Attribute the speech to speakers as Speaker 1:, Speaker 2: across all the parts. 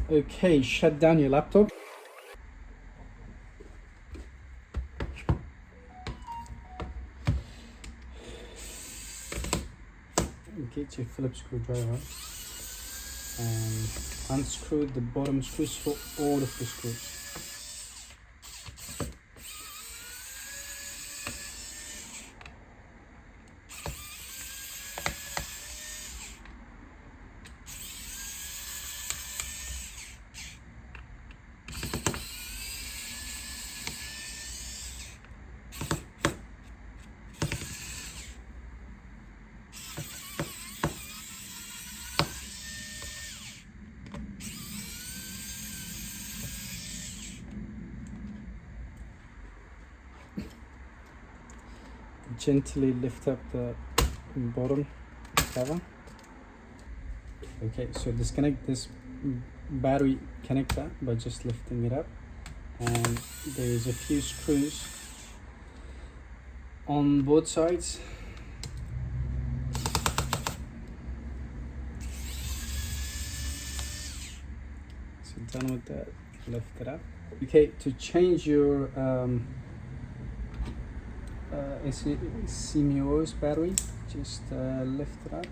Speaker 1: Okay, shut down your laptop. Get your Phillips screwdriver and unscrew the bottom screws for all of the screws. Gently lift up the bottom cover. Okay, so disconnect this battery connector by just lifting it up, and there's a few screws on both sides. So done with that, lift it up. Okay, to change your CMOS battery, just lift it up,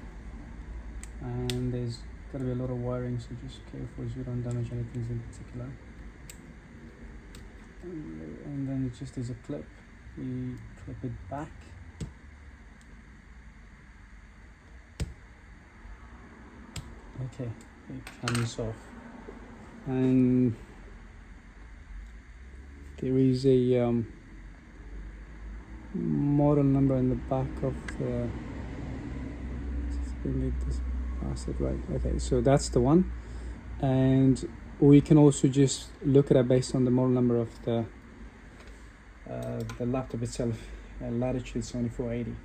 Speaker 1: and there's gonna be a lot of wiring, so just careful so you don't damage anything in particular. And then it just is a clip, you clip it back, okay, it comes off, and there is a model number in the back of the, this bastard, right? Okay, so that's the one, and we can also just look at it based on the model number of the laptop itself, Latitude 7480.